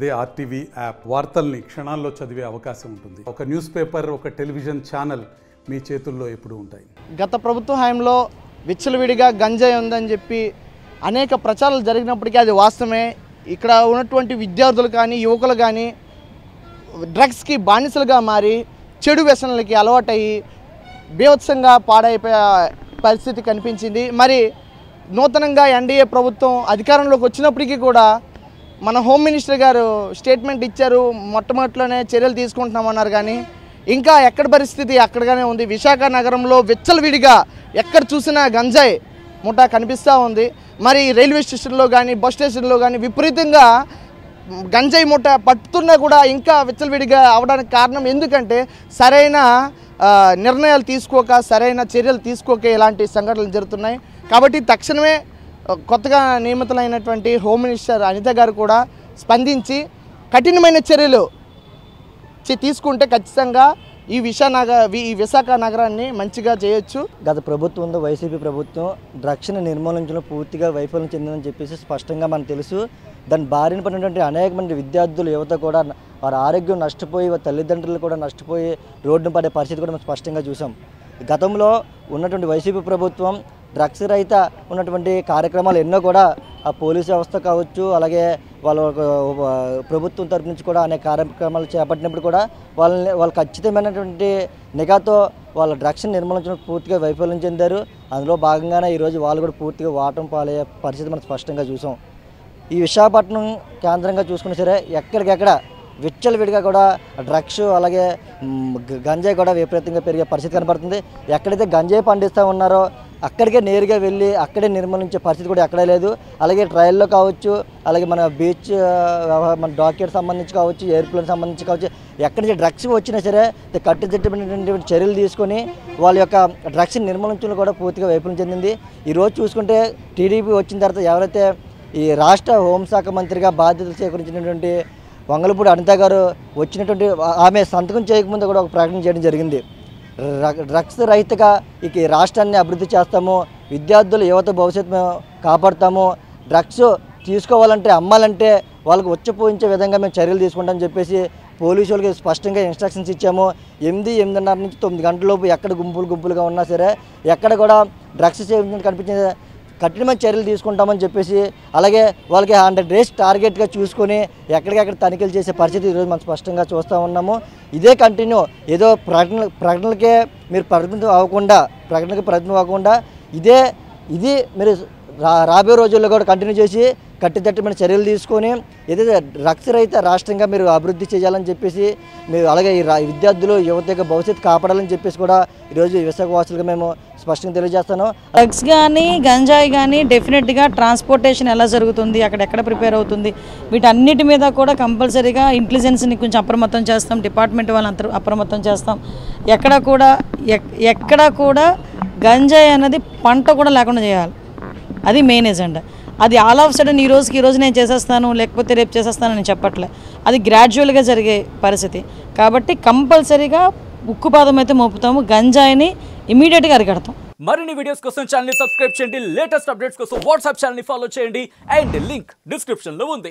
అదే RTV app వార్తల్ని క్షణాల్లో చదివే అవకాశం ఉంటుంది. ఒక న్యూస్ పేపర్, ఒక టెలివిజన్ ఛానల్ మీ చేతుల్లో ఎప్పుడూ ఉంటాయి. గత ప్రభుత్వ హయాంలో విచ్చలవిడిగా గంజాయి ఉందని చెప్పి అనేక ప్రచారాలు జరిగినప్పటికీ అది వాస్తవమే. ఇక్కడ ఉన్నటువంటి విద్యార్థులు కానీ యువకులు కానీ డ్రగ్స్కి బానిసలుగా మారి చెడు వ్యసనాలకి అలవాటయ్యి బీభత్సంగా పాడైపోయే పరిస్థితి కనిపించింది. మరి నూతనంగా ఎన్డీఏ ప్రభుత్వం అధికారంలోకి వచ్చినప్పటికీ కూడా మన హోమ్ మినిస్టర్ గారు స్టేట్మెంట్ ఇచ్చారు, మొట్టమొదటిలోనే చర్యలు తీసుకుంటున్నామన్నారు. కానీ ఇంకా ఎక్కడ పరిస్థితి అక్కడగానే ఉంది. విశాఖ నగరంలో విచ్చలవిడిగా ఎక్కడ చూసినా గంజాయి ముఠా కనిపిస్తూ ఉంది. మరి రైల్వే స్టేషన్లో కానీ బస్ స్టేషన్లో కానీ విపరీతంగా గంజాయి ముఠా పట్టుతున్నా కూడా ఇంకా విచ్చలవిడిగా అవడానికి కారణం ఎందుకంటే సరైన నిర్ణయాలు తీసుకోక, సరైన చర్యలు తీసుకోక ఇలాంటి సంఘటనలు జరుగుతున్నాయి. కాబట్టి తక్షణమే కొత్తగా నియమితులైనటువంటి హోమ్ మినిస్టర్ అనిత గారు కూడా స్పందించి కఠినమైన చర్యలు తీసుకుంటే ఖచ్చితంగా ఈ విశాఖ నగరాన్ని మంచిగా చేయొచ్చు. గత ప్రభుత్వం ఉందో వైసీపీ ప్రభుత్వం డ్రగ్స్ని నిర్మూలించడంలో పూర్తిగా వైఫల్యం చెందిందని చెప్పేసి స్పష్టంగా మనకు తెలుసు. దాని బారిన పడినటువంటి అనేక మంది విద్యార్థులు, యువత కూడా వారి ఆరోగ్యం నష్టపోయి, వారి తల్లిదండ్రులు కూడా నష్టపోయి రోడ్డున పడే పరిస్థితి కూడా మనం స్పష్టంగా చూసాం. గతంలో ఉన్నటువంటి వైసీపీ ప్రభుత్వం డ్రగ్స్ రహిత ఉన్నటువంటి కార్యక్రమాలు ఎన్నో కూడా ఆ పోలీసు వ్యవస్థ కావచ్చు, అలాగే వాళ్ళ ప్రభుత్వం తరపు నుంచి కూడా అనేక కార్యక్రమాలు చేపట్టినప్పుడు కూడా వాళ్ళు ఖచ్చితమైనటువంటి నిఘాతో వాళ్ళ డ్రగ్స్ని నిర్మూలించడం పూర్తిగా వైఫల్యం చెందారు. అందులో భాగంగానే ఈరోజు వాళ్ళు కూడా పూర్తిగా వాటం పాలయ్యే పరిస్థితి మనం స్పష్టంగా చూసాం. ఈ విశాఖపట్నం కేంద్రంగా చూసుకున్నా సరే ఎక్కడికెక్కడ విచ్చలవిడిగా కూడా డ్రగ్స్ అలాగే గంజాయి కూడా విపరీతంగా పెరిగే పరిస్థితి కనపడుతుంది. ఎక్కడైతే గంజాయి పండిస్తూ ఉన్నారో అక్కడికే నేరుగా వెళ్ళి అక్కడే నిర్మూలించే పరిస్థితి కూడా ఎక్కడే లేదు. అలాగే ట్రయల్లో కావచ్చు, అలాగే మన బీచ్, మన డాక్యుమెంట్ సంబంధించి కావచ్చు, ఎయిర్ప్లేన్ సంబంధించి కావచ్చు, ఎక్కడి నుంచి డ్రగ్స్ వచ్చినా సరే కట్టుదిట్టమైనటువంటి చర్యలు తీసుకొని వాళ్ళ యొక్క డ్రగ్స్ని నిర్మూలించడం కూడా పూర్తిగా వైఫల్యం చెందింది. ఈరోజు చూసుకుంటే టీడీపీ వచ్చిన తర్వాత ఎవరైతే ఈ రాష్ట్ర హోంశాఖ మంత్రిగా బాధ్యతలు సేకరించినటువంటి వంగలపూడి అనిత గారు వచ్చినటువంటి ఆమె సంతకం చేయకముందు కూడా ఒక ప్రకటన చేయడం జరిగింది. డ్రగ్స్ రహితగా ఇక రాష్ట్రాన్ని అభివృద్ధి చేస్తాము, విద్యార్థులు యువత భవిష్యత్తు కాపాడుతాము, డ్రగ్స్ తీసుకోవాలంటే అమ్మాలంటే వాళ్ళకు ఉచ్చపోయించే విధంగా మేము చర్యలు తీసుకుంటామని చెప్పేసి పోలీసు వాళ్ళకి స్పష్టంగా ఇన్స్ట్రక్షన్స్ ఇచ్చాము. 8:30 నుంచి 9 గంటల లోపు ఎక్కడ గుంపులుగా ఉన్నా సరే ఎక్కడ కూడా డ్రగ్స్ సేవించడం కనిపించే కఠినమైన చర్యలు తీసుకుంటామని చెప్పేసి, అలాగే వాళ్ళకి 100 days టార్గెట్గా చూసుకొని ఎక్కడికెక్కడ తనిఖీలు చేసే పరిస్థితి ఈరోజు మనం స్పష్టంగా చూస్తూ ఉన్నాము. ఇదే కంటిన్యూ ఏదో ప్రకటనలకే మీరు పరిమితం అవ్వకుండా ఇది మీరు రాబోయే రోజుల్లో కూడా కంటిన్యూ చేసి కట్టుదిట్టమైన చర్యలు తీసుకొని ఏదైతే డ్రగ్స్ రహిత రాష్ట్రంగా మీరు అభివృద్ధి చేయాలని చెప్పేసి మీరు అలాగే ఈ విద్యార్థులు యువత యొక్క భవిష్యత్తు కాపాడాలని చెప్పేసి కూడా ఈరోజు విశాఖవాసులుగా మేము స్పష్టంగా తెలియజేస్తాను. డ్రగ్స్ కానీ గంజాయి కానీ డెఫినెట్గా ట్రాన్స్పోర్టేషన్ ఎలా జరుగుతుంది, అక్కడెక్కడ ప్రిపేర్ అవుతుంది, వీటన్నిటి మీద కూడా కంపల్సరీగా ఇంటెలిజెన్స్ని కొంచెం అప్రమత్తం చేస్తాం, డిపార్ట్మెంట్ వాళ్ళంతా అప్రమత్తం చేస్తాం. ఎక్కడ కూడా గంజాయి అనేది పంట కూడా లేకుండా చేయాలి, అది మెయిన్ ఎజెండా. అది ఆల్ ఆఫ్ సడన్ ఈ రోజు నేను చేసేస్తాను లేకపోతే రేపు చేసేస్తాను అని చెప్పట్లే, అది గ్రాడ్యువల్గా జరిగే పరిస్థితి. కాబట్టి కంపల్సరీగా ఉక్కుపాదం అయితే మోపుతాము, గంజాయిని ఇమీడియట్గా అరికడతాం. మరిన్ని వీడియోస్ కోసం ఛానల్ ని సబ్స్క్రైబ్ చేయండి, లేటెస్ట్ అప్డేట్స్ కోసం వాట్సాప్ ఛానల్ ని ఫాలో చేయండి, అండ్ లింక్ డిస్క్రిప్షన్ లో ఉంది.